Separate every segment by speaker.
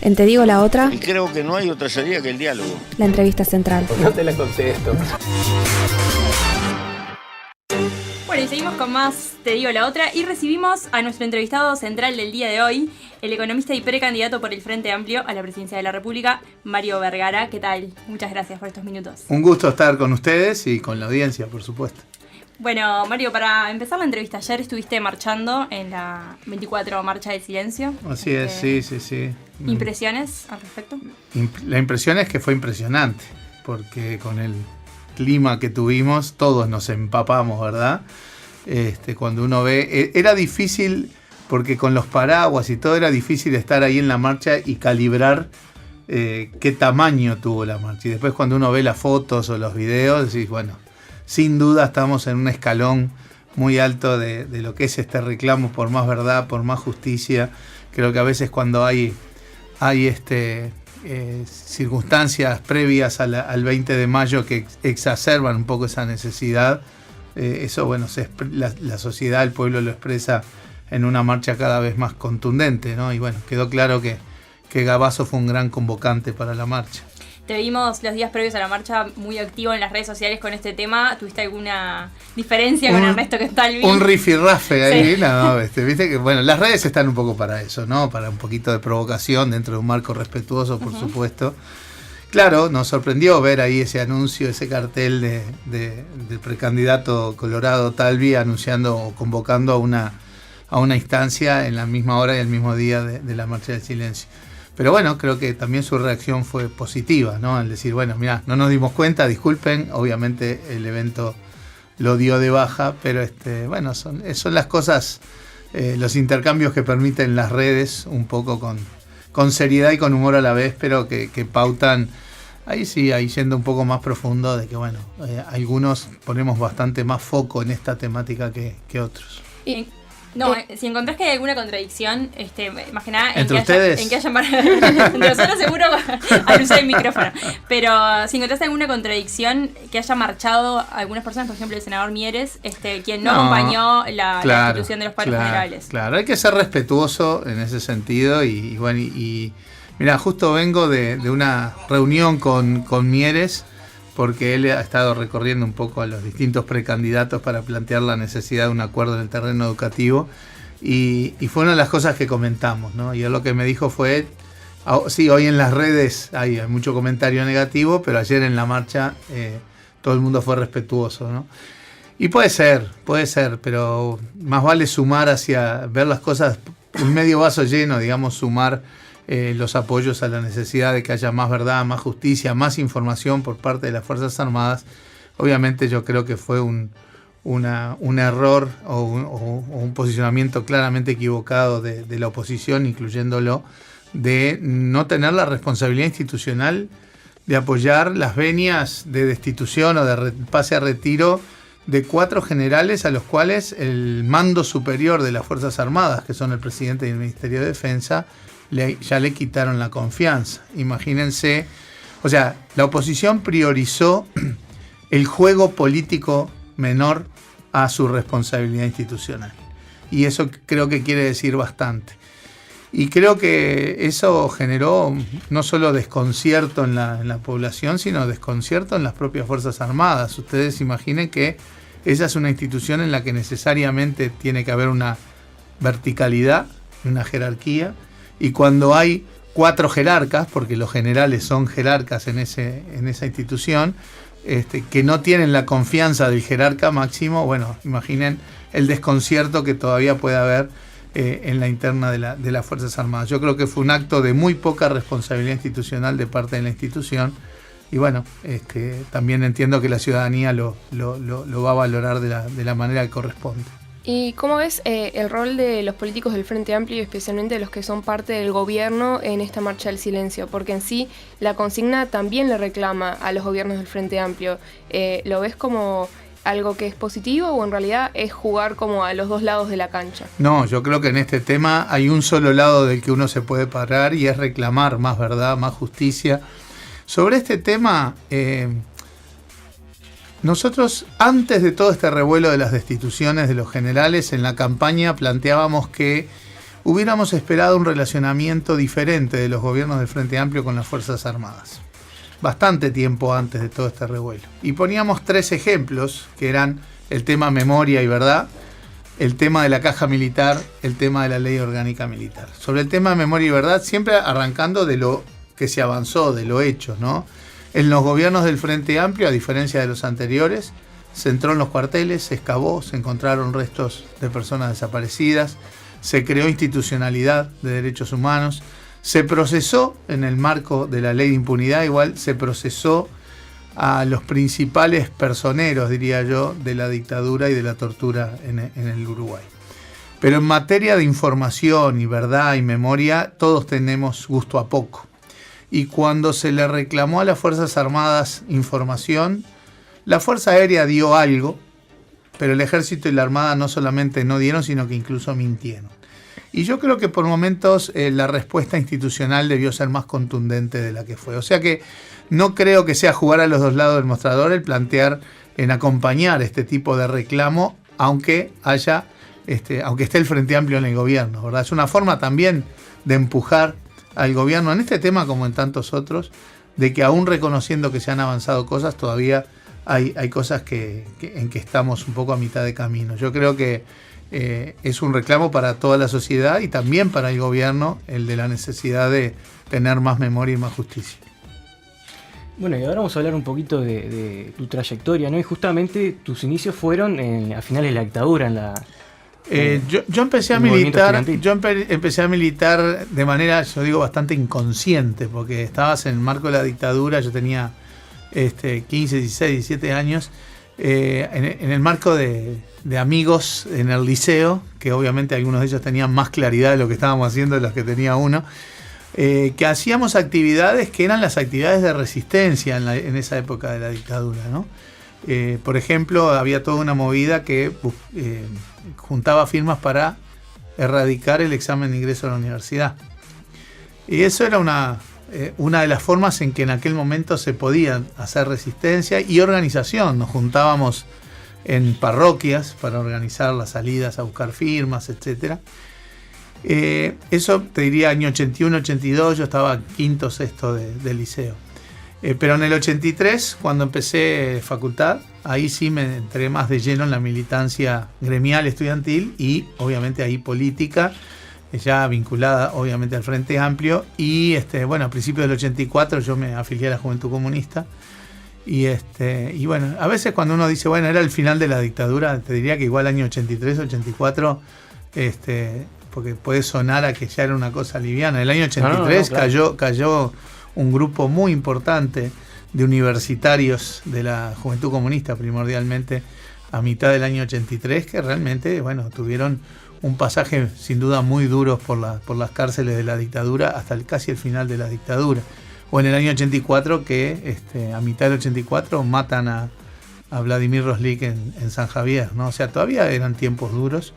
Speaker 1: En Te digo la otra,
Speaker 2: Y creo que no hay otra salida que el diálogo.
Speaker 1: la entrevista central.
Speaker 3: No te la contesto.
Speaker 4: Bueno, y seguimos con más Te digo la otra y recibimos a nuestro entrevistado central del día de hoy, el economista y precandidato por el Frente Amplio a la presidencia de la República, Mario Vergara. ¿Qué tal? Muchas gracias por estos minutos.
Speaker 5: Un gusto estar con ustedes y con la audiencia, por supuesto.
Speaker 4: Bueno, Mario, para empezar la entrevista, ayer estuviste marchando en la 24 Marcha del Silencio.
Speaker 5: Así es, sí.
Speaker 4: ¿Impresiones al respecto?
Speaker 5: La impresión es que fue impresionante, porque con el clima que tuvimos, todos nos empapamos, ¿verdad? Cuando uno ve, era difícil, porque con los paraguas y todo era difícil estar ahí en la marcha y calibrar qué tamaño tuvo la marcha. Y después cuando uno ve las fotos o los videos, decís, bueno, sin duda estamos en un escalón muy alto de lo que es este reclamo por más verdad, por más justicia. Creo que a veces cuando hay circunstancias previas al 20 de mayo que exacerban un poco esa necesidad, eso, bueno, la sociedad, el pueblo lo expresa en una marcha cada vez más contundente, ¿no? Y bueno, quedó claro que Gabazo fue un gran convocante para la marcha.
Speaker 4: Te vimos los días previos a la marcha muy activo en las redes sociales con este tema. ¿Tuviste alguna diferencia con Ernesto Castalvi?
Speaker 5: Un rifirrafe ahí,
Speaker 4: Sí.
Speaker 5: ¿no? Viste que, bueno, las redes están un poco para eso, ¿no? Para un poquito de provocación dentro de un marco respetuoso, por supuesto. Claro, nos sorprendió ver ahí ese anuncio, ese cartel del precandidato Colorado Talvi anunciando o convocando a una instancia en la misma hora y el mismo día de la Marcha del Silencio. Pero bueno, creo que también su reacción fue positiva, ¿no? Al decir, bueno, mirá, no nos dimos cuenta, disculpen, obviamente el evento lo dio de baja, pero bueno, son las cosas, los intercambios que permiten las redes, un poco con seriedad y con humor a la vez, pero que pautan, ahí yendo un poco más profundo, de que bueno, algunos ponemos bastante más foco en esta temática que otros.
Speaker 4: No, si encontrás que hay alguna contradicción, más que nada
Speaker 5: ¿Entre ustedes?
Speaker 4: En que hayan entre nosotros seguro al usar el micrófono. Pero si encontrás alguna contradicción que haya marchado algunas personas, por ejemplo el senador Mieres, quien no acompañó la institución de los paros generales. Claro,
Speaker 5: hay que ser respetuoso en ese sentido y bueno, mira, justo vengo de una reunión con Mieres, porque él ha estado recorriendo un poco a los distintos precandidatos para plantear la necesidad de un acuerdo en el terreno educativo, y fue una de las cosas que comentamos, ¿no? Y él lo que me dijo fue, sí, hoy en las redes hay mucho comentario negativo, pero ayer en la marcha todo el mundo fue respetuoso, ¿no? Y puede ser, pero más vale sumar hacia ver las cosas, un medio vaso lleno, digamos, sumar los apoyos a la necesidad de que haya más verdad, más justicia, más información por parte de las Fuerzas Armadas. Obviamente yo creo que fue un error o un posicionamiento claramente equivocado de la oposición, incluyéndolo, de no tener la responsabilidad institucional de apoyar las venias de destitución o de pase a retiro de 4 generales a los cuales el mando superior de las Fuerzas Armadas, que son el presidente y el Ministerio de Defensa, ya le quitaron la confianza. Imagínense, o sea, la oposición priorizó el juego político menor a su responsabilidad institucional. Y eso creo que quiere decir bastante. Y creo que eso generó no solo desconcierto en la población, sino desconcierto en las propias Fuerzas Armadas. Ustedes imaginen que esa es una institución en la que necesariamente tiene que haber una verticalidad, una jerarquía, y cuando hay 4 jerarcas, porque los generales son jerarcas en esa institución, que no tienen la confianza del jerarca máximo, bueno, imaginen el desconcierto que todavía puede haber en la interna de las Fuerzas Armadas. Yo creo que fue un acto de muy poca responsabilidad institucional de parte de la institución, y bueno, también entiendo que la ciudadanía lo va a valorar de la manera que corresponde.
Speaker 6: ¿Y cómo ves el rol de los políticos del Frente Amplio y especialmente de los que son parte del gobierno en esta marcha del silencio? Porque en sí la consigna también le reclama a los gobiernos del Frente Amplio. ¿Lo ves como algo que es positivo o en realidad es jugar como a los dos lados de la cancha?
Speaker 5: No, yo creo que en este tema hay un solo lado del que uno se puede parar y es reclamar más verdad, más justicia. Sobre este tema, nosotros, antes de todo este revuelo de las destituciones de los generales, en la campaña planteábamos que hubiéramos esperado un relacionamiento diferente de los gobiernos del Frente Amplio con las Fuerzas Armadas. Bastante tiempo antes de todo este revuelo. Y poníamos 3 ejemplos, que eran el tema memoria y verdad, el tema de la caja militar, el tema de la ley orgánica militar. Sobre el tema de memoria y verdad, siempre arrancando de lo que se avanzó, de lo hecho, ¿no? En los gobiernos del Frente Amplio, a diferencia de los anteriores, se entró en los cuarteles, se excavó, se encontraron restos de personas desaparecidas, se creó institucionalidad de derechos humanos, se procesó en el marco de la ley de impunidad, igual se procesó a los principales personeros, diría yo, de la dictadura y de la tortura en el Uruguay. Pero en materia de información y verdad y memoria, todos tenemos gusto a poco. Y cuando se le reclamó a las Fuerzas Armadas información, la Fuerza Aérea dio algo, pero el Ejército y la Armada no solamente no dieron, sino que incluso mintieron. Y yo creo que por momentos la respuesta institucional debió ser más contundente de la que fue. O sea que no creo que sea jugar a los dos lados del mostrador el plantear en acompañar este tipo de reclamo, aunque esté el Frente Amplio en el gobierno, ¿verdad? Es una forma también de empujar al gobierno en este tema como en tantos otros, de que aún reconociendo que se han avanzado cosas, todavía hay cosas en que estamos un poco a mitad de camino. Yo creo que es un reclamo para toda la sociedad y también para el gobierno, el de la necesidad de tener más memoria y más justicia.
Speaker 3: Bueno, y ahora vamos a hablar un poquito de tu trayectoria, ¿no? Y justamente tus inicios fueron a finales de la dictadura,
Speaker 5: yo empecé a militar. Empecé a militar de manera, yo digo, bastante inconsciente, porque estabas en el marco de la dictadura. Yo tenía 15, 16, 17 años, en el marco de amigos en el liceo, que obviamente algunos de ellos tenían más claridad de lo que estábamos haciendo de los que tenía uno, que hacíamos actividades que eran las actividades de resistencia en esa época de la dictadura, ¿no? Por ejemplo, había toda una movida que juntaba firmas para erradicar el examen de ingreso a la universidad. Y eso era una de las formas en que en aquel momento se podía hacer resistencia y organización. Nos juntábamos en parroquias para organizar las salidas a buscar firmas, etc. Eso te diría año 81, 82, yo estaba quinto, sexto del liceo. Pero en el 83, cuando empecé facultad, ahí sí me entré más de lleno en la militancia gremial estudiantil y obviamente ahí política, ya vinculada obviamente al Frente Amplio. Y a principios del 84 yo me afilié a la Juventud Comunista. Y bueno, a veces cuando uno dice, bueno, era el final de la dictadura, te diría que igual año 83, 84, porque puede sonar a que ya era una cosa liviana. El año 83 claro. cayó un grupo muy importante de universitarios de la Juventud Comunista, primordialmente a mitad del año 83, que realmente, bueno, tuvieron un pasaje sin duda muy duro por las cárceles de la dictadura hasta casi el final de la dictadura. O en el año 84 que a mitad del 84 matan a Vladimir Roslik en San Javier, ¿no? O sea, todavía eran tiempos duros,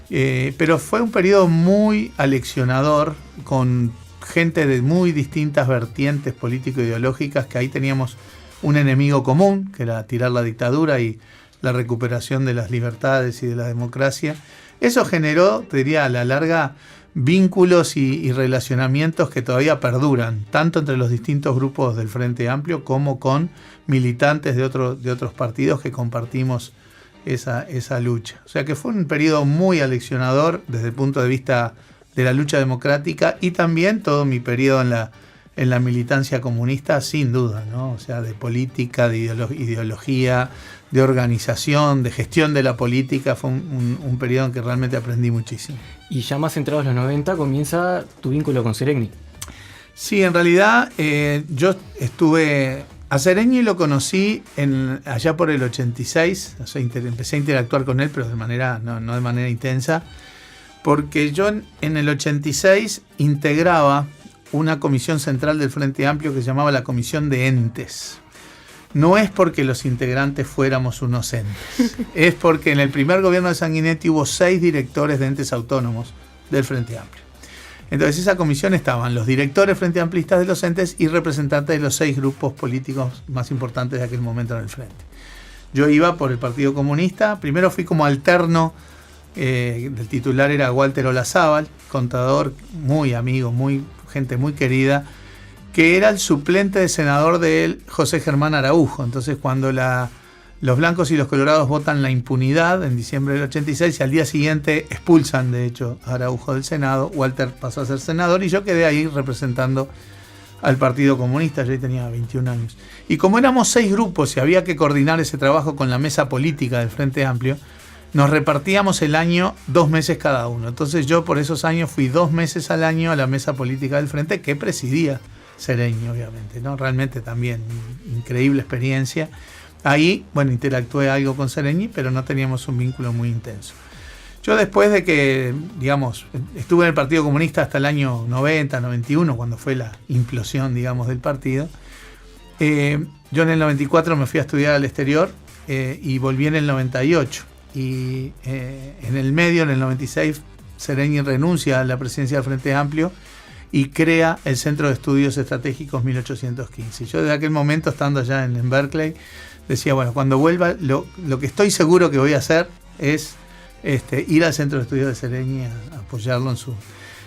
Speaker 5: pero fue un periodo muy aleccionador con gente de muy distintas vertientes político-ideológicas, que ahí teníamos un enemigo común, que era tirar la dictadura y la recuperación de las libertades y de la democracia. Eso generó, te diría, a la larga, vínculos y relacionamientos que todavía perduran, tanto entre los distintos grupos del Frente Amplio como con militantes de otros partidos que compartimos esa lucha. O sea que fue un periodo muy aleccionador desde el punto de vista de la lucha democrática, y también todo mi periodo en la militancia comunista, sin duda, ¿no? O sea, de política, de ideología, de organización, de gestión de la política. Fue un periodo en que realmente aprendí muchísimo.
Speaker 3: Y ya más entrados los 90 comienza tu vínculo con Seregni.
Speaker 5: Sí, en realidad yo estuve... A Seregni lo conocí allá por el 86, o sea, empecé a interactuar con él, pero no de manera intensa, porque yo en el 86 integraba una comisión central del Frente Amplio que se llamaba la Comisión de Entes. No es porque los integrantes fuéramos unos entes, es porque en el primer gobierno de Sanguinetti hubo 6 directores de entes autónomos del Frente Amplio. Entonces esa comisión estaban los directores frente amplistas de los entes y representantes de los 6 grupos políticos más importantes de aquel momento en el Frente. Yo iba por el Partido Comunista, primero fui como alterno el titular era Walter Olazábal, contador muy amigo, gente muy querida, que era el suplente de senador de él, José Germán Araujo. Entonces, cuando los blancos y los colorados votan la impunidad en diciembre del 86, y al día siguiente expulsan, de hecho, a Araujo del Senado, Walter pasó a ser senador y yo quedé ahí representando al Partido Comunista. Yo ahí tenía 21 años. Y como éramos 6 grupos y había que coordinar ese trabajo con la mesa política del Frente Amplio, nos repartíamos el año 2 meses cada uno. Entonces yo por esos años fui 2 meses al año a la mesa política del Frente, que presidía Sereñi, obviamente, ¿no? Realmente también increíble experiencia. Ahí, bueno, interactué algo con Sereñi, pero no teníamos un vínculo muy intenso. Yo después de que, digamos, estuve en el Partido Comunista hasta el año 90, 91, cuando fue la implosión, digamos, del partido, yo en el 94 me fui a estudiar al exterior y volví en el 98. Y en el medio, en el 96, Sereñi renuncia a la presidencia del Frente Amplio y crea el Centro de Estudios Estratégicos 1815. Yo desde aquel momento, estando allá en Berkeley, decía, bueno, cuando vuelva, lo que estoy seguro que voy a hacer es ir al Centro de Estudios de Sereñi a apoyarlo en su...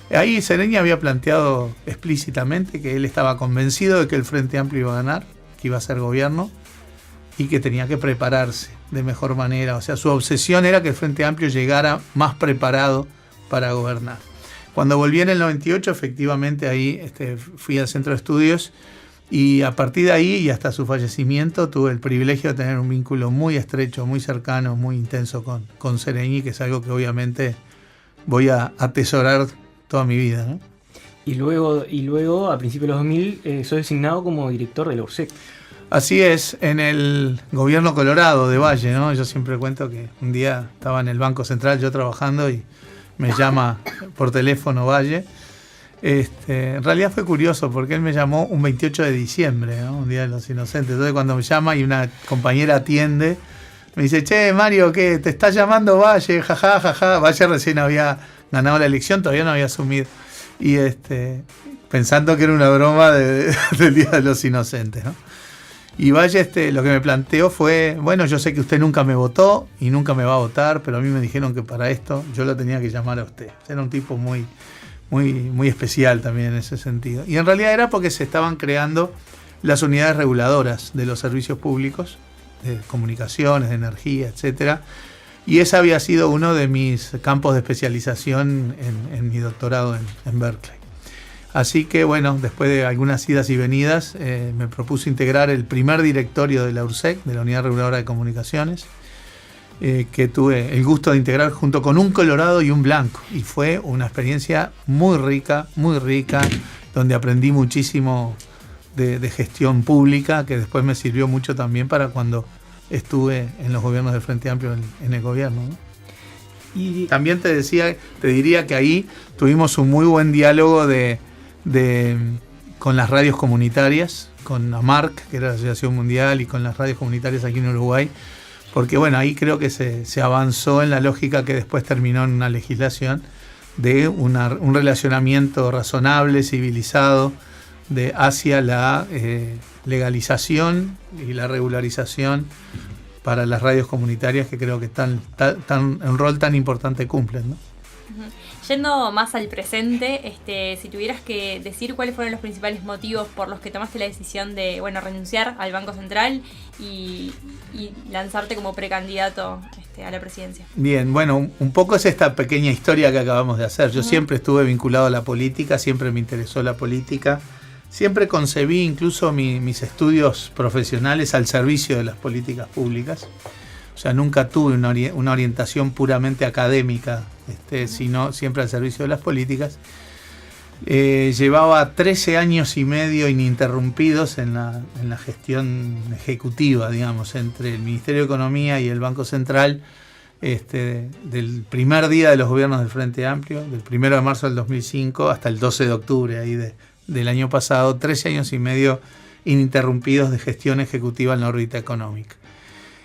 Speaker 5: Ahí Sereñi había planteado explícitamente que él estaba convencido de que el Frente Amplio iba a ganar, que iba a ser gobierno y que tenía que prepararse de mejor manera. O sea, su obsesión era que el Frente Amplio llegara más preparado para gobernar. Cuando volví en el 98, efectivamente ahí fui al Centro de Estudios y a partir de ahí y hasta su fallecimiento tuve el privilegio de tener un vínculo muy estrecho, muy cercano, muy intenso con Sereñi, que es algo que obviamente voy a atesorar toda mi vida, ¿no?
Speaker 3: Y luego a principios de los 2000, sos designado como director de la URSEC.
Speaker 5: Así es, en el gobierno colorado de Valle, ¿no? Yo siempre cuento que un día estaba en el Banco Central yo trabajando y me llama por teléfono Valle. En realidad fue curioso porque él me llamó un 28 de diciembre, ¿no? Un día de los inocentes. Entonces cuando me llama y una compañera atiende, me dice, che, Mario, ¿qué? ¿Te está llamando Valle? Jaja, jaja. Valle recién había ganado la elección, todavía no había asumido. Y pensando que era una broma del Día de los Inocentes, ¿no? Y Valle lo que me planteó fue, bueno, yo sé que usted nunca me votó y nunca me va a votar, pero a mí me dijeron que para esto yo lo tenía que llamar a usted. Era un tipo muy, muy, muy especial también en ese sentido. Y en realidad era porque se estaban creando las unidades reguladoras de los servicios públicos, de comunicaciones, de energía, etcétera. Y ese había sido uno de mis campos de especialización en mi doctorado en Berkeley. Así que bueno, después de algunas idas y venidas, me propuse integrar el primer directorio de la URSEC, de la Unidad Reguladora de Comunicaciones, que tuve el gusto de integrar junto con un colorado y un blanco. Y fue una experiencia muy rica, donde aprendí muchísimo de gestión pública, que después me sirvió mucho también para cuando estuve en los gobiernos del Frente Amplio en el gobierno, ¿no? Y también te diría que ahí tuvimos un muy buen diálogo con las radios comunitarias, con AMARC, que era la Asociación Mundial, y con las radios comunitarias aquí en Uruguay, porque bueno, ahí creo que se avanzó en la lógica que después terminó en una legislación de un relacionamiento razonable, civilizado, hacia la legalización y la regularización para las radios comunitarias, que creo que un rol tan importante cumplen, ¿no?
Speaker 4: Yendo más al presente, si tuvieras que decir cuáles fueron los principales motivos por los que tomaste la decisión de, bueno, renunciar al Banco Central y lanzarte como precandidato a la presidencia.
Speaker 5: Bien, bueno, un poco es esta pequeña historia que acabamos de hacer. Yo siempre estuve vinculado a la política, siempre me interesó la política, siempre concebí incluso mis estudios profesionales al servicio de las políticas públicas. O sea, nunca tuve una orientación puramente académica, sino siempre al servicio de las políticas. Llevaba 13 años y medio ininterrumpidos en la gestión ejecutiva, digamos, entre el Ministerio de Economía y el Banco Central, del primer día de los gobiernos del Frente Amplio, del 1 de marzo del 2005 hasta el 12 de octubre ahí del año pasado, 13 años y medio ininterrumpidos de gestión ejecutiva en la órbita económica.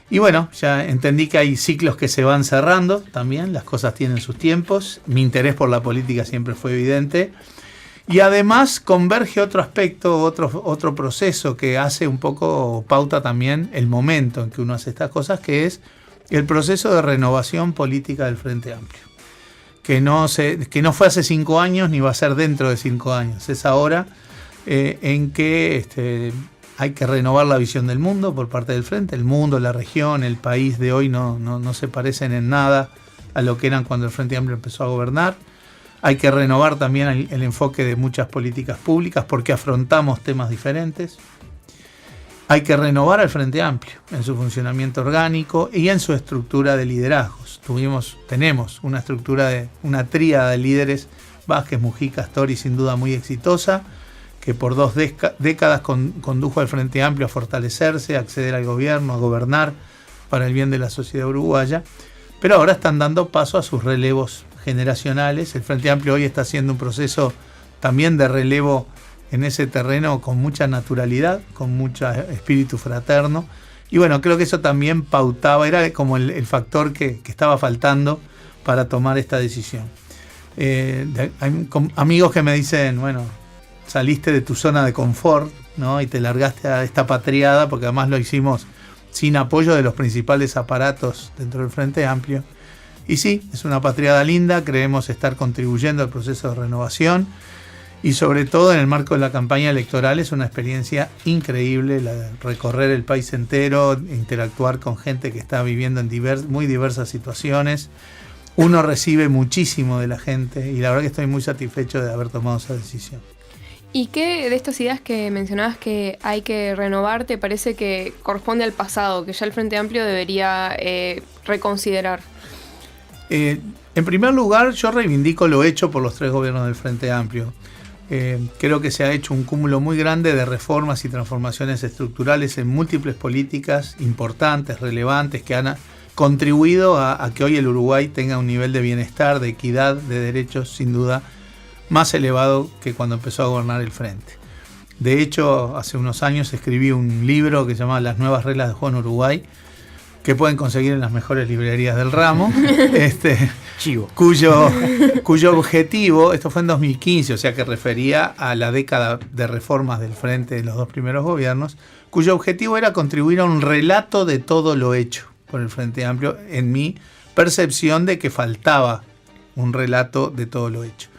Speaker 5: Y bueno, ya entendí que hay ciclos que se van cerrando también, las cosas tienen sus tiempos, mi interés por la política siempre fue evidente, y además converge otro aspecto, otro proceso que hace un poco, pauta también el momento en que uno hace estas cosas, que es el proceso de renovación política del Frente Amplio, que no fue hace 5 años ni va a ser dentro de 5 años, es ahora en que hay que renovar la visión del mundo por parte del Frente. El mundo, la región, el país de hoy no se parecen en nada a lo que eran cuando el Frente Amplio empezó a gobernar. Hay que renovar también el enfoque de muchas políticas públicas porque afrontamos temas diferentes. Hay que renovar al Frente Amplio en su funcionamiento orgánico y en su estructura de liderazgos. Tenemos una estructura una tríada de líderes, Vázquez, Mujica, Astori, sin duda muy exitosa, que por 2 décadas condujo al Frente Amplio a fortalecerse, a acceder al gobierno, a gobernar para el bien de la sociedad uruguaya, pero ahora están dando paso a sus relevos generacionales. El Frente Amplio hoy está haciendo un proceso también de relevo en ese terreno con mucha naturalidad, con mucho espíritu fraterno, y bueno, creo que eso también pautaba, era como el factor que estaba faltando para tomar esta decisión. Hay amigos que me dicen, bueno, saliste de tu zona de confort, ¿no? Y te largaste a esta patriada, porque además lo hicimos sin apoyo de los principales aparatos dentro del Frente Amplio. Y sí, es una patriada linda, creemos estar contribuyendo al proceso de renovación y sobre todo en el marco de la campaña electoral es una experiencia increíble, la de recorrer el país entero, interactuar con gente que está viviendo en muy diversas situaciones. Uno recibe muchísimo de la gente y la verdad que estoy muy satisfecho de haber tomado esa decisión.
Speaker 6: ¿Y qué de estas ideas que mencionabas que hay que renovar te parece que corresponde al pasado, que ya el Frente Amplio debería reconsiderar?
Speaker 5: En primer lugar, yo reivindico lo hecho por los 3 gobiernos del Frente Amplio. Creo que se ha hecho un cúmulo muy grande de reformas y transformaciones estructurales en múltiples políticas importantes, relevantes, que han contribuido a que hoy el Uruguay tenga un nivel de bienestar, de equidad, de derechos, sin duda, más elevado que cuando empezó a gobernar el Frente. De hecho, hace unos años escribí un libro que se llama Las nuevas reglas de juego en Uruguay, que pueden conseguir en las mejores librerías del ramo, cuyo objetivo, esto fue en 2015, o sea que refería a la década de reformas del Frente en los 2 primeros gobiernos, cuyo objetivo era contribuir a un relato de todo lo hecho por el Frente Amplio, en mi percepción de que faltaba un relato de todo lo hecho.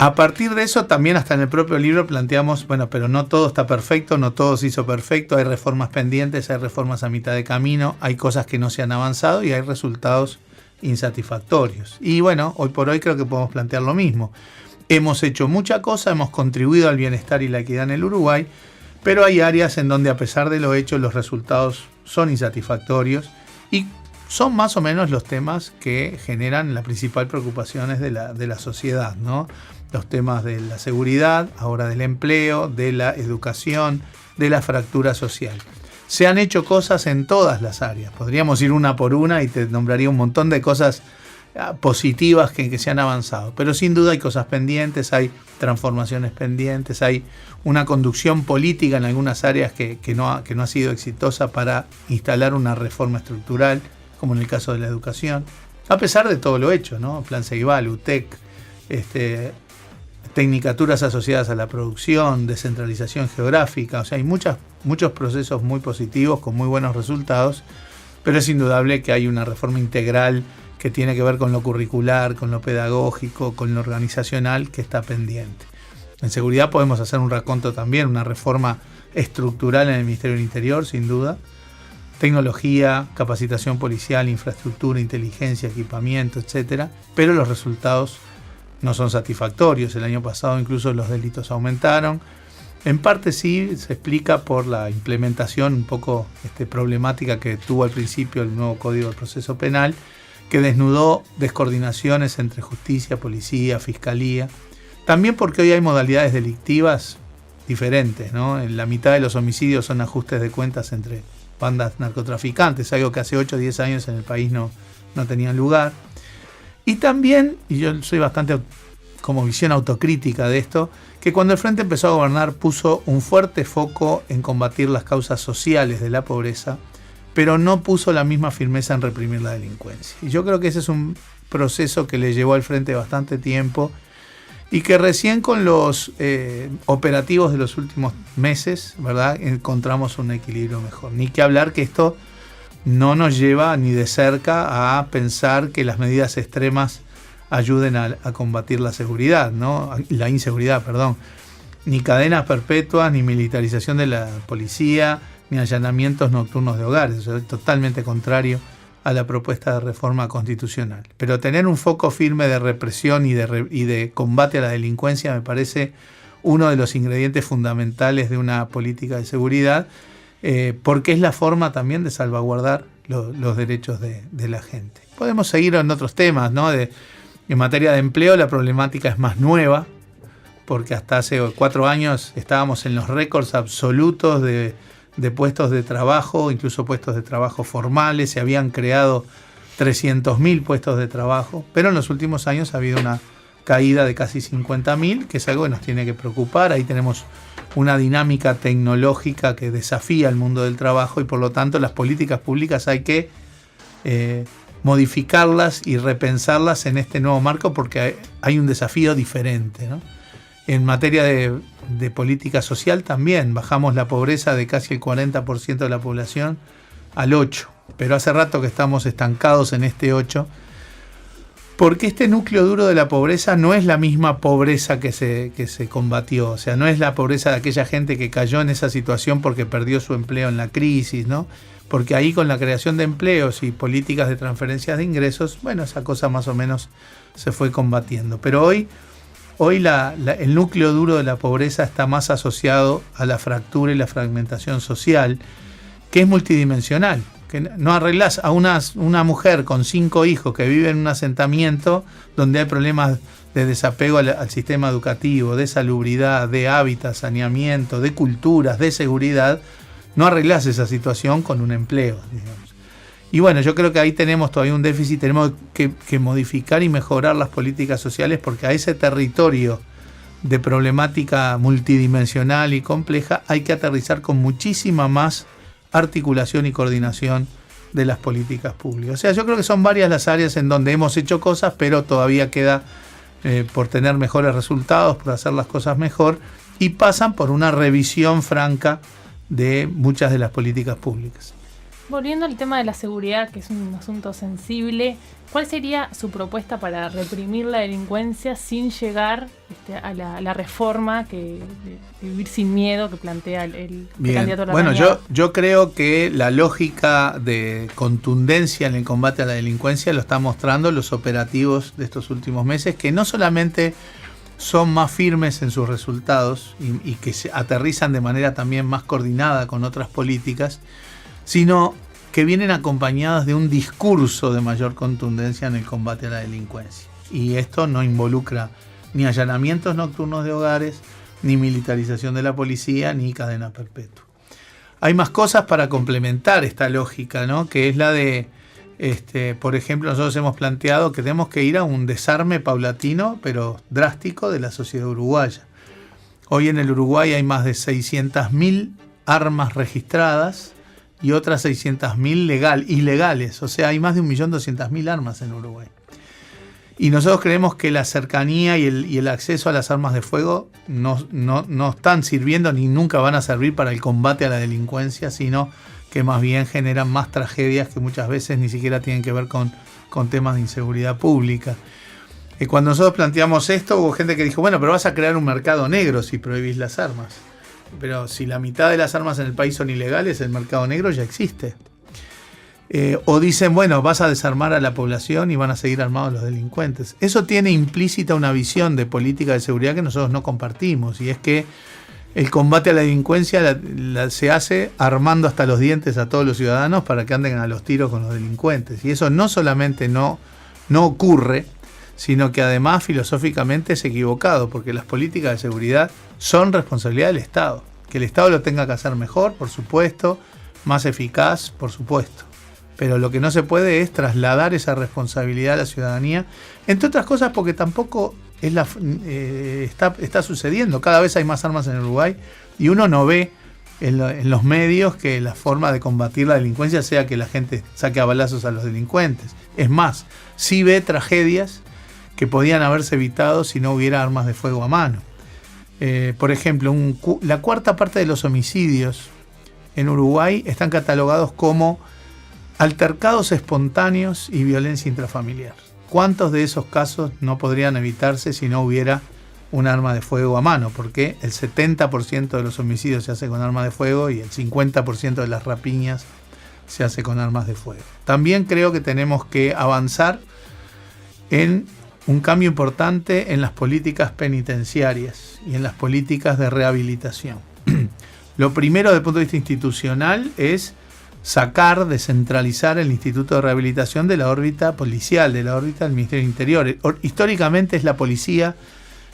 Speaker 5: A partir de eso, también hasta en el propio libro planteamos, bueno, pero no todo está perfecto, no todo se hizo perfecto, hay reformas pendientes, hay reformas a mitad de camino, hay cosas que no se han avanzado y hay resultados insatisfactorios. Y bueno, hoy por hoy creo que podemos plantear lo mismo. Hemos hecho mucha cosa, hemos contribuido al bienestar y la equidad en el Uruguay, pero hay áreas en donde a pesar de lo hecho los resultados son insatisfactorios y son más o menos los temas que generan las principales preocupaciones de la sociedad, ¿no? Los temas de la seguridad, ahora del empleo, de la educación, de la fractura social. Se han hecho cosas en todas las áreas. Podríamos ir una por una y te nombraría un montón de cosas positivas que se han avanzado. Pero sin duda hay cosas pendientes, hay transformaciones pendientes, hay una conducción política en algunas áreas que no ha sido exitosa para instalar una reforma estructural, como en el caso de la educación. A pesar de todo lo hecho, ¿no? Plan Ceibal, UTEC, tecnicaturas asociadas a la producción, descentralización geográfica, o sea, hay muchos procesos muy positivos con muy buenos resultados, pero es indudable que hay una reforma integral que tiene que ver con lo curricular, con lo pedagógico, con lo organizacional que está pendiente. En seguridad podemos hacer un raconto también, una reforma estructural en el Ministerio del Interior, sin duda. Tecnología, capacitación policial, infraestructura, inteligencia, equipamiento, etcétera, pero los resultados no son satisfactorios. El año pasado incluso los delitos aumentaron. En parte sí se explica por la implementación un poco problemática que tuvo al principio el nuevo Código del Proceso Penal, que desnudó descoordinaciones entre justicia, policía, fiscalía. También porque hoy hay modalidades delictivas diferentes, ¿no? En la mitad de los homicidios son ajustes de cuentas entre bandas narcotraficantes, algo que hace 8 o 10 años en el país no tenía lugar. Y también, y yo soy bastante como visión autocrítica de esto, que cuando el Frente empezó a gobernar puso un fuerte foco en combatir las causas sociales de la pobreza, pero no puso la misma firmeza en reprimir la delincuencia. Y yo creo que ese es un proceso que le llevó al Frente bastante tiempo y que recién con los operativos de los últimos meses, ¿verdad?, encontramos un equilibrio mejor. Ni que hablar que esto no nos lleva ni de cerca a pensar que las medidas extremas ayuden a combatir la seguridad, ¿no? La inseguridad, perdón. Ni cadenas perpetuas, ni militarización de la policía, ni allanamientos nocturnos de hogares. O sea, es totalmente contrario a la propuesta de reforma constitucional. Pero tener un foco firme de represión y de combate a la delincuencia me parece uno de los ingredientes fundamentales de una política de seguridad, porque es la forma también de salvaguardar los derechos de la gente. Podemos seguir en otros temas, ¿no? En materia de empleo la problemática es más nueva, porque hasta hace 4 años estábamos en los récords absolutos de puestos de trabajo, incluso puestos de trabajo formales. Se habían creado 300.000 puestos de trabajo, pero en los últimos años ha habido una caída de casi 50.000, que es algo que nos tiene que preocupar. Ahí tenemos una dinámica tecnológica que desafía el mundo del trabajo y por lo tanto las políticas públicas hay que modificarlas y repensarlas en este nuevo marco, porque hay un desafío diferente, ¿no? En materia de política social también bajamos la pobreza de casi el 40% de la población al 8%, pero hace rato que estamos estancados en este 8%, porque este núcleo duro de la pobreza no es la misma pobreza que se combatió. O sea, no es la pobreza de aquella gente que cayó en esa situación porque perdió su empleo en la crisis, ¿no? Porque ahí con la creación de empleos y políticas de transferencias de ingresos, bueno, esa cosa más o menos se fue combatiendo. Pero hoy el núcleo duro de la pobreza está más asociado a la fractura y la fragmentación social, que es multidimensional. Que no arreglás a una mujer con 5 hijos que vive en un asentamiento donde hay problemas de desapego al sistema educativo, de salubridad, de hábitat, saneamiento, de culturas, de seguridad. No arreglás esa situación con un empleo, digamos. Y bueno, yo creo que ahí tenemos todavía un déficit, tenemos que modificar y mejorar las políticas sociales, porque a ese territorio de problemática multidimensional y compleja hay que aterrizar con muchísima más articulación y coordinación de las políticas públicas. O sea, yo creo que son varias las áreas en donde hemos hecho cosas, pero todavía queda por tener mejores resultados, por hacer las cosas mejor, y pasan por una revisión franca de muchas de las políticas públicas.
Speaker 7: Volviendo al tema de la seguridad, que es un asunto sensible, ¿cuál sería su propuesta para reprimir la delincuencia sin llegar a la reforma de vivir sin miedo que plantea el candidato Larrañaga?
Speaker 5: Bueno, yo creo que la lógica de contundencia en el combate a la delincuencia lo están mostrando los operativos de estos últimos meses, que no solamente son más firmes en sus resultados y que se aterrizan de manera también más coordinada con otras políticas, sino que vienen acompañadas de un discurso de mayor contundencia en el combate a la delincuencia. Y esto no involucra ni allanamientos nocturnos de hogares, ni militarización de la policía, ni cadena perpetua. Hay más cosas para complementar esta lógica, ¿no? Que es la de, por ejemplo, nosotros hemos planteado que tenemos que ir a un desarme paulatino, pero drástico, de la sociedad uruguaya. Hoy en el Uruguay hay más de 600.000 armas registradas y otras 600.000 ilegales. O sea, hay más de 1.200.000 armas en Uruguay. Y nosotros creemos que la cercanía y el acceso a las armas de fuego no están sirviendo ni nunca van a servir para el combate a la delincuencia, sino que más bien generan más tragedias que muchas veces ni siquiera tienen que ver con temas de inseguridad pública. Cuando nosotros planteamos esto, hubo gente que dijo, bueno, pero vas a crear un mercado negro si prohibís las armas. Pero si la mitad de las armas en el país son ilegales, el mercado negro ya existe. O dicen, bueno, vas a desarmar a la población y van a seguir armados los delincuentes. Eso tiene implícita una visión de política de seguridad que nosotros no compartimos, y es que el combate a la delincuencia se hace armando hasta los dientes a todos los ciudadanos para que anden a los tiros con los delincuentes. Y eso no solamente no ocurre, sino que además filosóficamente es equivocado, porque las políticas de seguridad son responsabilidad del Estado. Que el Estado lo tenga que hacer mejor, por supuesto, más eficaz, por supuesto. Pero lo que no se puede es trasladar esa responsabilidad a la ciudadanía, entre otras cosas porque tampoco está sucediendo. Cada vez hay más armas en Uruguay y uno no ve en los medios que la forma de combatir la delincuencia sea que la gente saque a balazos a los delincuentes. Es más, sí ve tragedias que podían haberse evitado si no hubiera armas de fuego a mano. Por ejemplo, la cuarta parte de los homicidios en Uruguay están catalogados como Altercados espontáneos y violencia intrafamiliar. ¿Cuántos de esos casos no podrían evitarse si no hubiera un arma de fuego a mano? Porque el 70% de los homicidios se hace con arma de fuego y el 50% de las rapiñas se hace con armas de fuego. También creo que tenemos que avanzar en un cambio importante en las políticas penitenciarias y en las políticas de rehabilitación. Lo primero, desde el punto de vista institucional, es descentralizar el Instituto de Rehabilitación de la órbita policial, de la órbita del Ministerio del Interior. Históricamente es la policía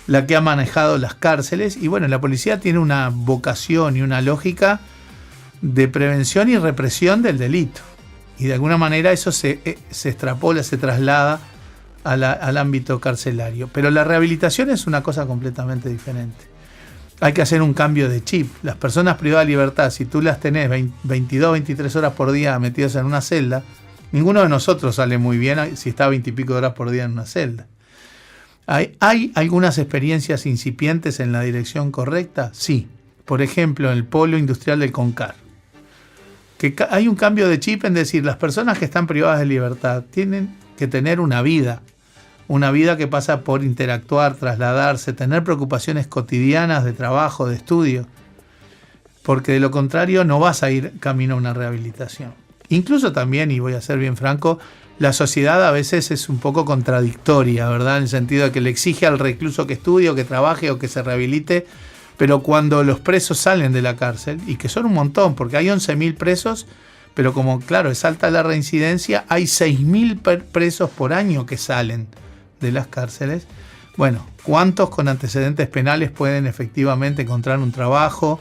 Speaker 5: la que ha manejado las cárceles y bueno, la policía tiene una vocación y una lógica de prevención y represión del delito. Y de alguna manera eso se extrapola, se traslada al ámbito carcelario. Pero la rehabilitación es una cosa completamente diferente. Hay que hacer un cambio de chip. Las personas privadas de libertad, si tú las tenés 22, 23 horas por día metidas en una celda, ninguno de nosotros sale muy bien si está 20 y pico de horas por día en una celda. ¿Hay algunas experiencias incipientes en la dirección correcta? Sí. Por ejemplo, en el polo industrial del Concar. Que hay un cambio de chip en decir, las personas que están privadas de libertad tienen que tener una vida que pasa por interactuar, trasladarse, tener preocupaciones cotidianas de trabajo, de estudio, porque de lo contrario no vas a ir camino a una rehabilitación. Incluso también, y voy a ser bien franco, la sociedad a veces es un poco contradictoria, ¿verdad? En el sentido de que le exige al recluso que estudie o que trabaje o que se rehabilite, pero cuando los presos salen de la cárcel, y que son un montón, porque hay 11.000 presos, pero como claro, es alta la reincidencia, hay 6.000 presos por año que salen de las cárceles. Bueno, ¿cuántos con antecedentes penales pueden efectivamente encontrar un trabajo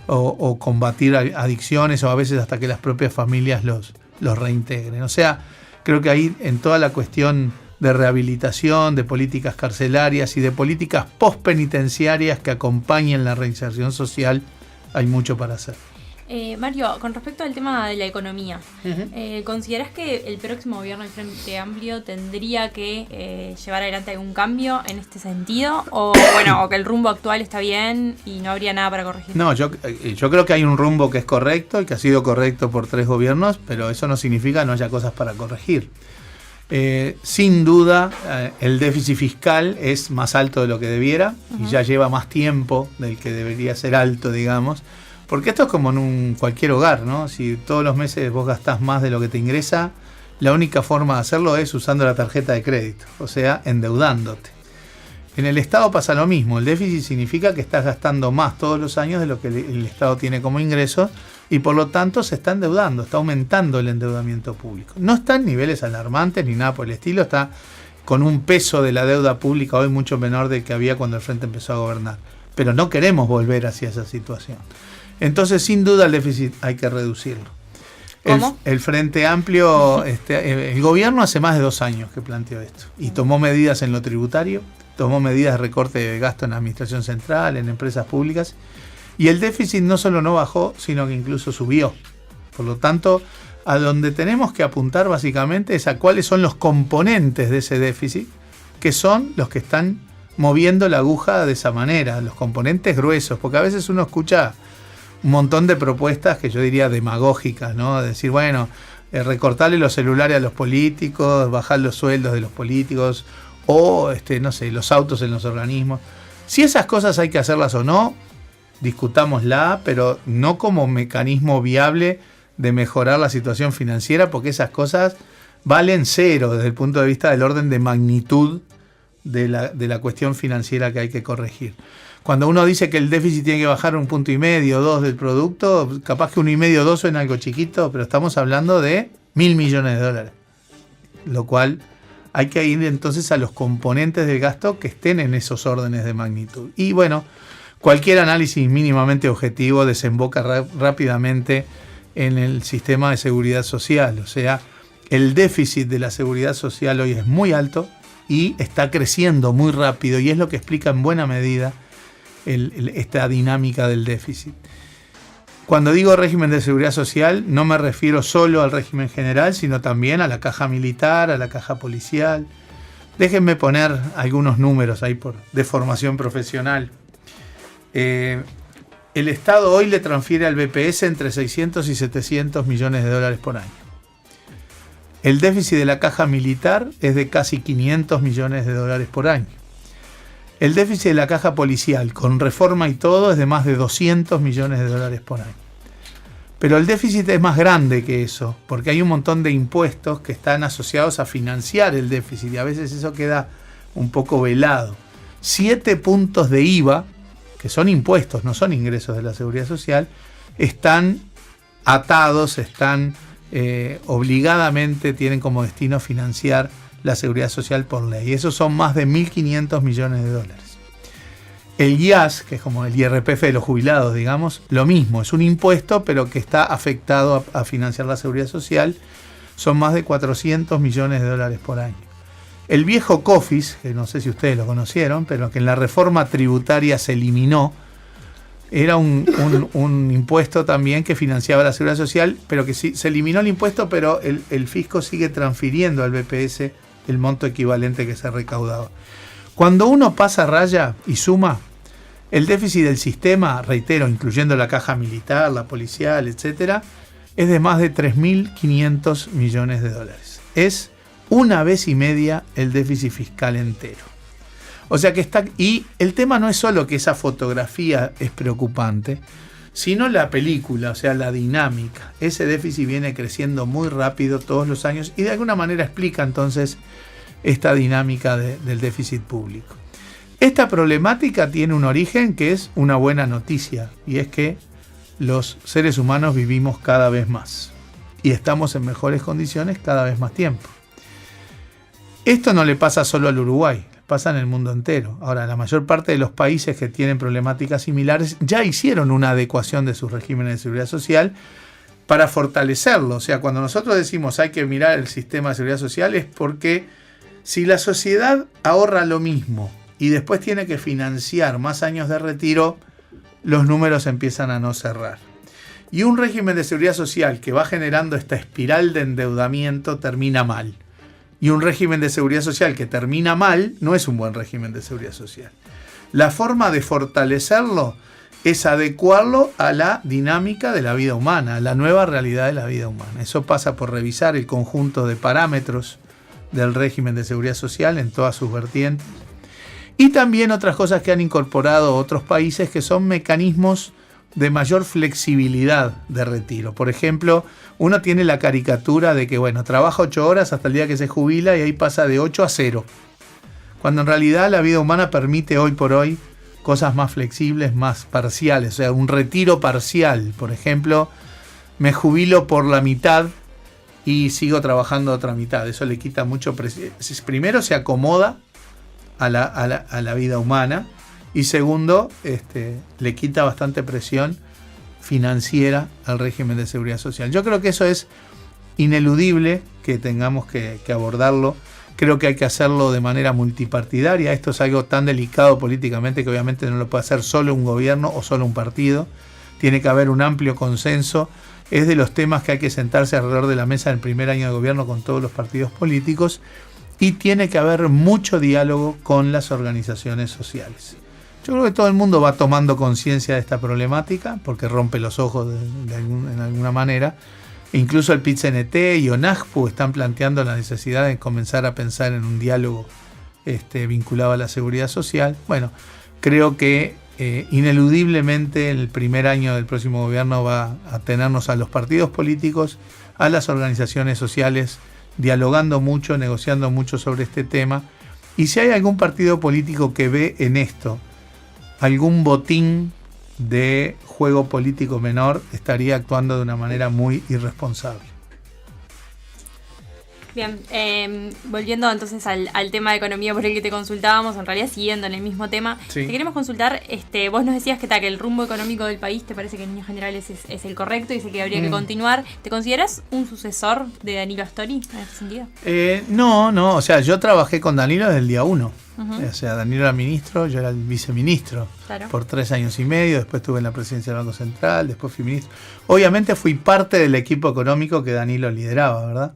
Speaker 5: o combatir adicciones o a veces hasta que las propias familias los reintegren? O sea, creo que ahí en toda la cuestión de rehabilitación, de políticas carcelarias y de políticas postpenitenciarias que acompañen la reinserción social hay mucho para hacer.
Speaker 4: Mario, con respecto al tema de la economía, ¿considerás que el próximo gobierno del Frente Amplio tendría que llevar adelante algún cambio en este sentido? O que el rumbo actual está bien y no habría nada para corregir.
Speaker 5: No, yo creo que hay un rumbo que es correcto y que ha sido correcto por 3 gobiernos, pero eso no significa que no haya cosas para corregir. Sin duda, el déficit fiscal es más alto de lo que debiera y ya lleva más tiempo del que debería ser alto, digamos. Porque esto es como en cualquier hogar, ¿no? Si todos los meses vos gastás más de lo que te ingresa, la única forma de hacerlo es usando la tarjeta de crédito, o sea, endeudándote. En el Estado pasa lo mismo, el déficit significa que estás gastando más todos los años de lo que el Estado tiene como ingreso y por lo tanto se está endeudando, está aumentando el endeudamiento público. No está en niveles alarmantes ni nada por el estilo, está con un peso de la deuda pública hoy mucho menor del que había cuando el Frente empezó a gobernar. Pero no queremos volver hacia esa situación. Entonces, sin duda, el déficit hay que reducirlo.
Speaker 4: ¿Cómo?
Speaker 5: El Frente Amplio, el gobierno hace más de 2 años que planteó esto y tomó medidas en lo tributario, tomó medidas de recorte de gasto en la administración central, en empresas públicas, y el déficit no solo no bajó, sino que incluso subió. Por lo tanto, a donde tenemos que apuntar básicamente es a cuáles son los componentes de ese déficit, que son los que están moviendo la aguja de esa manera, los componentes gruesos, porque a veces uno escucha un montón de propuestas que yo diría demagógicas, ¿no? Decir, bueno, recortarle los celulares a los políticos, bajar los sueldos de los políticos o, no sé, los autos en los organismos. Si esas cosas hay que hacerlas o no, discutámosla, pero no como mecanismo viable de mejorar la situación financiera, porque esas cosas valen cero desde el punto de vista del orden de magnitud de la cuestión financiera que hay que corregir. Cuando uno dice que el déficit tiene que bajar 1,5 puntos, 2 del producto, capaz que 1,5, 2 suena algo chiquito, pero estamos hablando de $1.000 millones. Lo cual hay que ir entonces a los componentes del gasto que estén en esos órdenes de magnitud. Y bueno, cualquier análisis mínimamente objetivo desemboca rápidamente en el sistema de seguridad social. O sea, el déficit de la seguridad social hoy es muy alto y está creciendo muy rápido y es lo que explica en buena medida esta dinámica del déficit. Cuando digo régimen de seguridad social, no me refiero solo al régimen general, sino también a la caja militar, a la caja policial. Déjenme poner algunos números ahí de formación profesional. El Estado hoy le transfiere al BPS entre 600 y 700 millones de dólares por año. El déficit de la caja militar es de casi 500 millones de dólares por año. El déficit de la caja policial, con reforma y todo, es de más de 200 millones de dólares por año. Pero el déficit es más grande que eso, porque hay un montón de impuestos que están asociados a financiar el déficit, y a veces eso queda un poco velado. 7 puntos de IVA, que son impuestos, no son ingresos de la Seguridad Social, están atados, están obligadamente, tienen como destino financiar la Seguridad Social por ley. Y esos son más de 1.500 millones de dólares. El IAS, que es como el IRPF de los jubilados, digamos, lo mismo, es un impuesto, pero que está afectado a financiar la Seguridad Social, son más de 400 millones de dólares por año. El viejo COFIS, que no sé si ustedes lo conocieron, pero que en la reforma tributaria se eliminó, era un impuesto también que financiaba la Seguridad Social, pero que sí, se eliminó el impuesto, pero el fisco sigue transfiriendo al BPS el monto equivalente que se recaudaba. Cuando uno pasa raya y suma, el déficit del sistema, reitero, incluyendo la caja militar, la policial, etc., es de más de 3.500 millones de dólares. Es 1,5 veces el déficit fiscal entero. O sea que está. Y el tema no es solo que esa fotografía es preocupante, sino la película, o sea, la dinámica. Ese déficit viene creciendo muy rápido todos los años y de alguna manera explica entonces esta dinámica del déficit público. Esta problemática tiene un origen que es una buena noticia, y es que los seres humanos vivimos cada vez más y estamos en mejores condiciones cada vez más tiempo. Esto no le pasa solo al Uruguay, pasa en el mundo entero. Ahora, la mayor parte de los países que tienen problemáticas similares ya hicieron una adecuación de sus regímenes de seguridad social para fortalecerlo. O sea, cuando nosotros decimos hay que mirar el sistema de seguridad social es porque si la sociedad ahorra lo mismo y después tiene que financiar más años de retiro, los números empiezan a no cerrar. Y un régimen de seguridad social que va generando esta espiral de endeudamiento termina mal. Y un régimen de seguridad social que termina mal no es un buen régimen de seguridad social. La forma de fortalecerlo es adecuarlo a la dinámica de la vida humana, a la nueva realidad de la vida humana. Eso pasa por revisar el conjunto de parámetros del régimen de seguridad social en todas sus vertientes. Y también otras cosas que han incorporado otros países, que son mecanismos de mayor flexibilidad de retiro. Por ejemplo, uno tiene la caricatura de que, bueno, trabaja 8 horas hasta el día que se jubila y ahí pasa de 8 a 0. Cuando en realidad la vida humana permite hoy por hoy cosas más flexibles, más parciales. O sea, un retiro parcial. Por ejemplo, me jubilo por la mitad y sigo trabajando otra mitad. Eso le quita mucho presión. Primero, se acomoda a la vida humana. Y segundo, le quita bastante presión financiera al régimen de seguridad social. Yo creo que eso es ineludible, que tengamos que abordarlo. Creo que hay que hacerlo de manera multipartidaria. Esto es algo tan delicado políticamente que obviamente no lo puede hacer solo un gobierno o solo un partido. Tiene que haber un amplio consenso. Es de los temas que hay que sentarse alrededor de la mesa en el primer año de gobierno con todos los partidos políticos. Y tiene que haber mucho diálogo con las organizaciones sociales. Yo creo que todo el mundo va tomando conciencia de esta problemática porque rompe los ojos en alguna manera. Incluso el PIT-CNT y ONAJPU están planteando la necesidad de comenzar a pensar en un diálogo vinculado a la seguridad social. Bueno, creo que ineludiblemente el primer año del próximo gobierno va a tenernos a los partidos políticos, a las organizaciones sociales, dialogando mucho, negociando mucho sobre este tema. Y si hay algún partido político que ve en esto algún botín de juego político menor, estaría actuando de una manera muy irresponsable.
Speaker 4: Bien, volviendo entonces al tema de economía por el que te consultábamos, en realidad siguiendo en el mismo tema,
Speaker 5: sí. Te
Speaker 4: queremos consultar, vos nos decías que el rumbo económico del país te parece que en líneas generales es el correcto y es el que habría que continuar. ¿Te consideras un sucesor de Danilo Astori en ese sentido?
Speaker 5: No, o sea, yo trabajé con Danilo desde el día 1. O sea, Danilo era ministro, yo era el viceministro, claro, por 3 años y medio, después estuve en la presidencia del Banco Central, después fui ministro. Obviamente fui parte del equipo económico que Danilo lideraba, ¿verdad?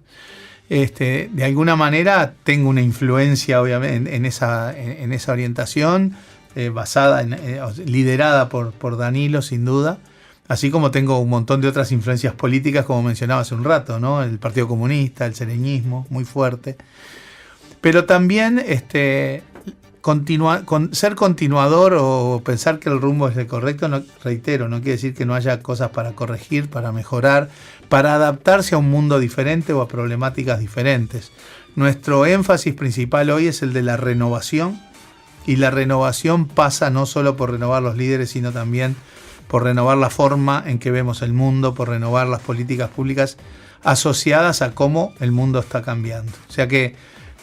Speaker 5: De alguna manera tengo una influencia, obviamente, en esa orientación, basada liderada por Danilo, sin duda. así como tengo un montón de otras influencias políticas, como mencionaba hace un rato, ¿no? El Partido Comunista, el sereñismo, muy fuerte. Pero también ser continuador o pensar que el rumbo es el correcto, no, reitero, no quiere decir que no haya cosas para corregir, para mejorar, para adaptarse a un mundo diferente o a problemáticas diferentes. Nuestro énfasis principal hoy es el de la renovación, y la renovación pasa no solo por renovar los líderes, sino también por renovar la forma en que vemos el mundo, por renovar las políticas públicas asociadas a cómo el mundo está cambiando. O sea que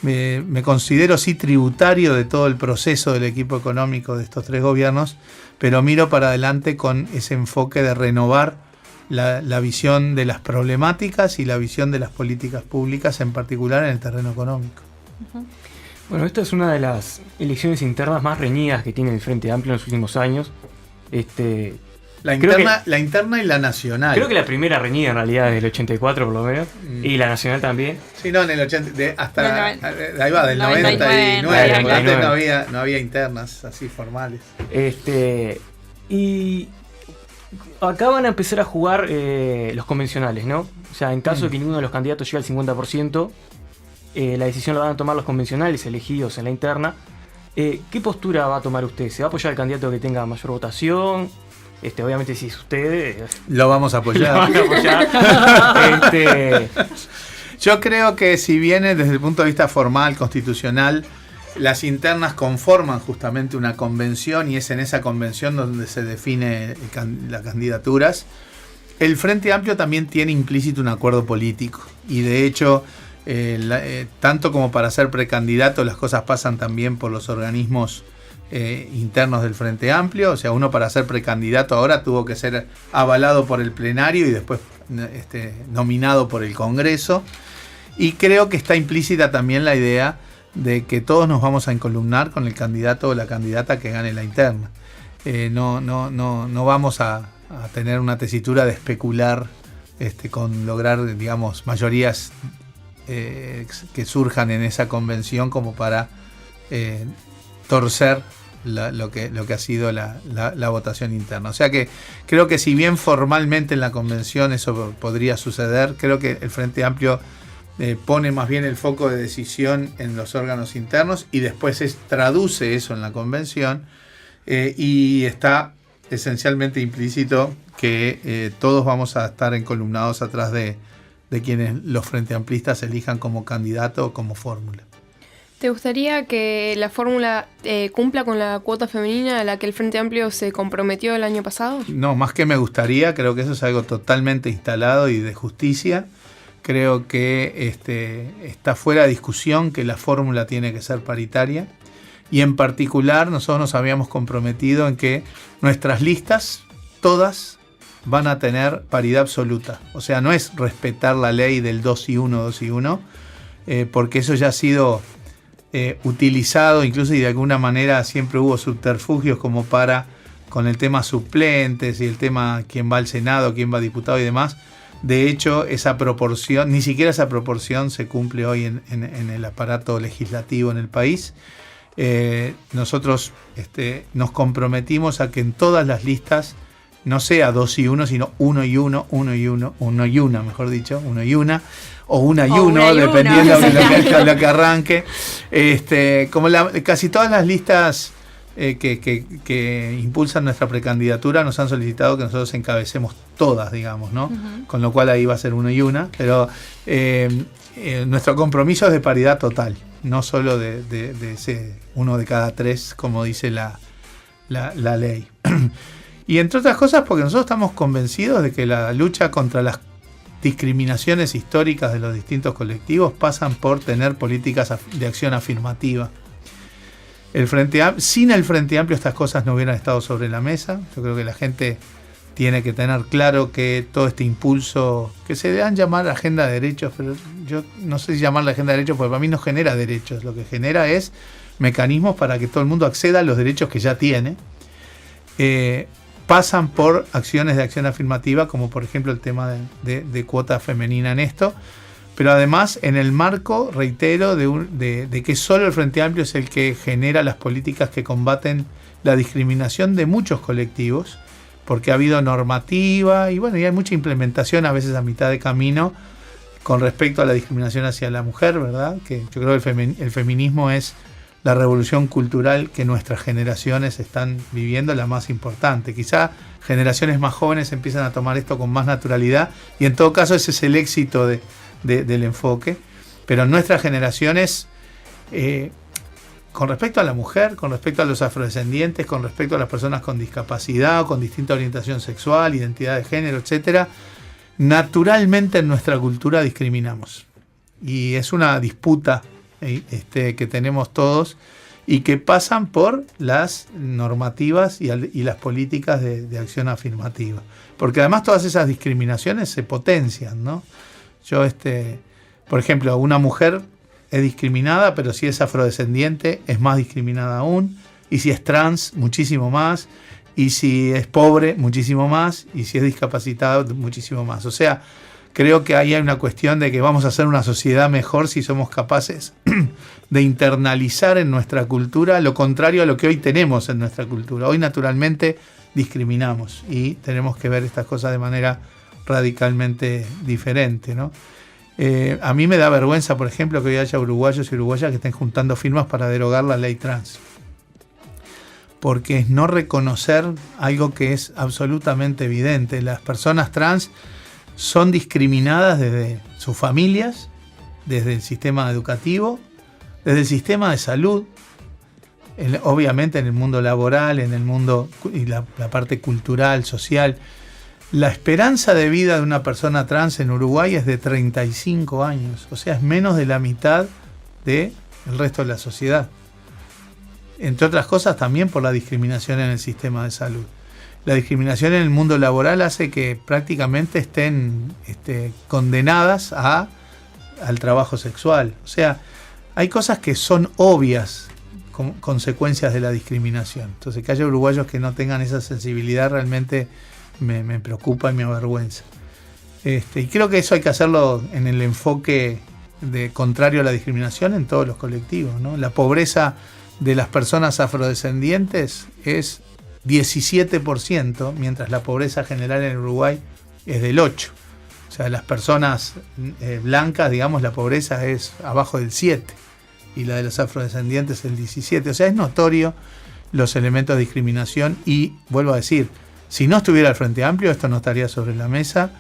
Speaker 5: me considero sí tributario de todo el proceso del equipo económico de estos 3 gobiernos, pero miro para adelante con ese enfoque de renovar la visión de las problemáticas y la visión de las políticas públicas, en particular en el terreno económico.
Speaker 3: Bueno, esta es una de las elecciones internas más reñidas que tiene el Frente Amplio en los últimos años.
Speaker 5: La interna y la nacional.
Speaker 3: Creo que la primera reñida en realidad es del 84 por lo menos, y la nacional también.
Speaker 5: Sí, no, en el 80, ahí va, del 99.
Speaker 4: 99.
Speaker 5: Antes no había internas así formales.
Speaker 3: Y acá van a empezar a jugar los convencionales, ¿no? O sea, en caso de que ninguno de los candidatos llegue al 50%, la decisión la van a tomar los convencionales elegidos en la interna. ¿Qué postura va a tomar usted? ¿Se va a apoyar al candidato que tenga mayor votación? Obviamente si es usted...
Speaker 5: Lo vamos a apoyar.
Speaker 3: Lo van a apoyar.
Speaker 5: Yo creo que si bien desde el punto de vista formal, constitucional, las internas conforman justamente una convención y es en esa convención donde se define las candidaturas, el Frente Amplio también tiene implícito un acuerdo político. Y de hecho, tanto como para ser precandidato, las cosas pasan también por los organismos internos del Frente Amplio. O sea, uno para ser precandidato ahora tuvo que ser avalado por el plenario y después nominado por el Congreso. Y creo que está implícita también la idea de que todos nos vamos a encolumnar con el candidato o la candidata que gane la interna. No vamos a tener una tesitura de especular con lograr, digamos, mayorías que surjan en esa convención como para torcer lo que ha sido la votación interna. O sea que creo que si bien formalmente en la convención eso podría suceder, creo que el Frente Amplio pone más bien el foco de decisión en los órganos internos y después traduce eso en la convención, y está esencialmente implícito que todos vamos a estar encolumnados atrás de quienes los Frente Amplistas elijan como candidato o como fórmula.
Speaker 6: ¿Te gustaría que la fórmula cumpla con la cuota femenina a la que el Frente Amplio se comprometió el año pasado?
Speaker 5: No, más que me gustaría, creo que eso es algo totalmente instalado y de justicia. Creo que está fuera de discusión que la fórmula tiene que ser paritaria. Y en particular nosotros nos habíamos comprometido en que nuestras listas, todas, van a tener paridad absoluta. O sea, no es respetar la ley del 2 y 1, 2 y 1, porque eso ya ha sido utilizado, incluso, y de alguna manera siempre hubo subterfugios como para, con el tema suplentes y el tema quién va al Senado, quién va a diputado y demás. De hecho, esa proporción, ni siquiera esa proporción se cumple hoy en el aparato legislativo en el país. Nosotros nos comprometimos a que en todas las listas no sea 2 y 1, sino 1 y 1, 1 y 1, 1 y 1, mejor dicho, 1 y 1, o 1 y 1, dependiendo de lo que arranque. Como casi todas las listas que impulsan nuestra precandidatura nos han solicitado que nosotros encabecemos todas, digamos, ¿no? Uh-huh. Con lo cual ahí va a ser 1 y 1, pero nuestro compromiso es de paridad total, no solo de ese 1 de cada 3, como dice la ley. Y entre otras cosas porque nosotros estamos convencidos de que la lucha contra las discriminaciones históricas de los distintos colectivos pasan por tener políticas de acción afirmativa. Sin el Frente Amplio estas cosas no hubieran estado sobre la mesa. Yo creo que la gente tiene que tener claro que todo este impulso, que se deben llamar agenda de derechos, pero yo no sé si llamarla agenda de derechos porque para mí no genera derechos, lo que genera es mecanismos para que todo el mundo acceda a los derechos que ya tiene. Pasan por acciones de acción afirmativa, como por ejemplo el tema de cuota femenina en esto, pero además en el marco, reitero, de que solo el Frente Amplio es el que genera las políticas que combaten la discriminación de muchos colectivos, porque ha habido normativa y bueno, y hay mucha implementación a veces a mitad de camino con respecto a la discriminación hacia la mujer, ¿verdad? Que yo creo que el feminismo es la revolución cultural que nuestras generaciones están viviendo, la más importante. Quizá generaciones más jóvenes empiezan a tomar esto con más naturalidad y en todo caso ese es el éxito del enfoque. Pero en nuestras generaciones, con respecto a la mujer, con respecto a los afrodescendientes, con respecto a las personas con discapacidad o con distinta orientación sexual, identidad de género, etcétera, naturalmente en nuestra cultura discriminamos. Y es una disputa que tenemos todos y que pasan por las normativas y las políticas de acción afirmativa. Porque además todas esas discriminaciones se potencian, ¿no? Yo, por ejemplo, una mujer es discriminada, pero si es afrodescendiente es más discriminada aún, y si es trans, muchísimo más, y si es pobre, muchísimo más, y si es discapacitado, muchísimo más. O sea, creo que ahí hay una cuestión de que vamos a hacer una sociedad mejor si somos capaces de internalizar en nuestra cultura lo contrario a lo que hoy tenemos en nuestra cultura. Hoy naturalmente discriminamos y tenemos que ver estas cosas de manera radicalmente diferente, ¿no? A mí me da vergüenza, por ejemplo, que hoy haya uruguayos y uruguayas que estén juntando firmas para derogar la ley trans. Porque es no reconocer algo que es absolutamente evidente. Las personas trans son discriminadas desde sus familias, desde el sistema educativo, desde el sistema de salud, obviamente en el mundo laboral, en el mundo y la parte cultural, social. La esperanza de vida de una persona trans en Uruguay es de 35 años, o sea, es menos de la mitad del resto de la sociedad. Entre otras cosas también por la discriminación en el sistema de salud. La discriminación en el mundo laboral hace que prácticamente estén condenadas al trabajo sexual. O sea, hay cosas que son obvias consecuencias de la discriminación. Entonces, que haya uruguayos que no tengan esa sensibilidad realmente me preocupa y me avergüenza. Y creo que eso hay que hacerlo en el enfoque contrario a la discriminación en todos los colectivos, ¿no? La pobreza de las personas afrodescendientes es 17%, mientras la pobreza general en Uruguay es del 8%. O sea, las personas blancas, digamos, la pobreza es abajo del 7%, y la de los afrodescendientes el 17%. O sea, es notorio los elementos de discriminación y, vuelvo a decir, si no estuviera el Frente Amplio, esto no estaría sobre la mesa.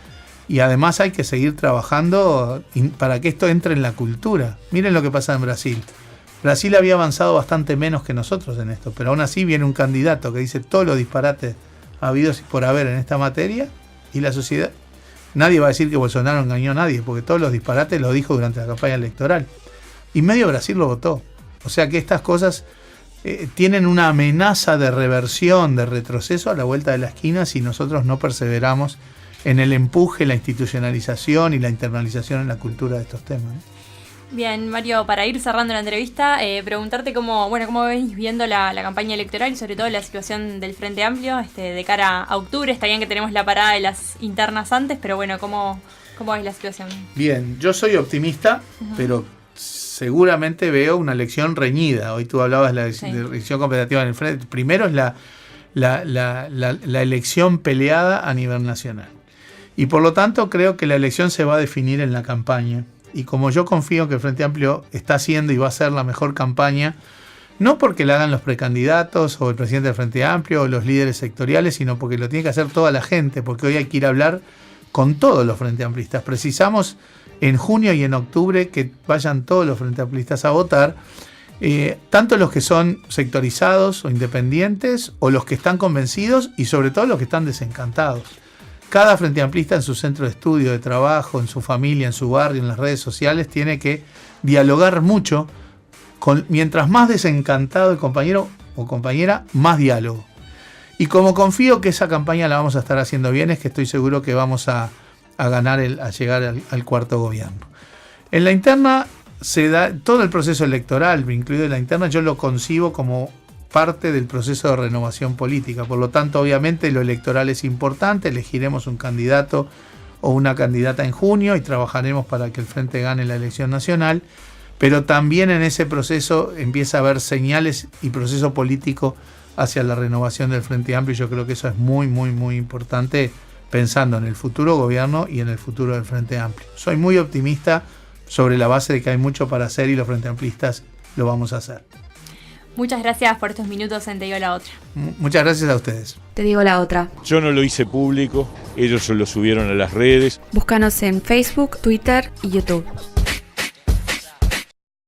Speaker 5: Y además hay que seguir trabajando para que esto entre en la cultura. Miren lo que pasa en Brasil. Brasil había avanzado bastante menos que nosotros en esto, pero aún así viene un candidato que dice todos los disparates habidos y por haber en esta materia, y la sociedad, nadie va a decir que Bolsonaro engañó a nadie, porque todos los disparates lo dijo durante la campaña electoral. Y medio Brasil lo votó. O sea que estas cosas tienen una amenaza de reversión, de retroceso a la vuelta de la esquina si nosotros no perseveramos en el empuje, la institucionalización y la internalización en la cultura de estos temas, ¿no?
Speaker 4: Bien, Mario, para ir cerrando la entrevista, preguntarte cómo venís viendo la campaña electoral y sobre todo la situación del Frente Amplio de cara a octubre. Está bien que tenemos la parada de las internas antes, pero bueno, ¿cómo es la situación? Bien,
Speaker 5: yo soy optimista, pero seguramente veo una elección reñida. Hoy tú hablabas de la elección competitiva en el Frente. Primero es la elección peleada a nivel nacional. Y por lo tanto creo que la elección se va a definir en la campaña. Y como yo confío que el Frente Amplio está haciendo y va a ser la mejor campaña, no porque la hagan los precandidatos o el presidente del Frente Amplio o los líderes sectoriales, sino porque lo tiene que hacer toda la gente, porque hoy hay que ir a hablar con todos los Frente Amplistas. Precisamos en junio y en octubre que vayan todos los Frente Amplistas a votar, tanto los que son sectorizados o independientes, o los que están convencidos y sobre todo los que están desencantados. Cada Frente Amplista en su centro de estudio, de trabajo, en su familia, en su barrio, en las redes sociales, tiene que dialogar mucho. Mientras más desencantado el compañero o compañera, más diálogo. Y como confío que esa campaña la vamos a estar haciendo bien, es que estoy seguro que vamos a ganar, a llegar al cuarto gobierno. En la interna se da todo el proceso electoral, incluido la interna, yo lo concibo como parte del proceso de renovación política. Por lo tanto, obviamente, lo electoral es importante. Elegiremos un candidato o una candidata en junio y trabajaremos para que el Frente gane la elección nacional. Pero también en ese proceso empieza a haber señales y proceso político hacia la renovación del Frente Amplio. Yo creo que eso es muy, muy, muy importante, pensando en el futuro gobierno y en el futuro del Frente Amplio. Soy muy optimista sobre la base de que hay mucho para hacer y los Frente Amplistas lo vamos a hacer.
Speaker 4: Muchas gracias por estos minutos en Te digo la otra.
Speaker 5: Muchas gracias a ustedes.
Speaker 1: Te digo la otra.
Speaker 8: Yo no lo hice público, ellos lo subieron a las redes.
Speaker 1: Búscanos en Facebook, Twitter y YouTube.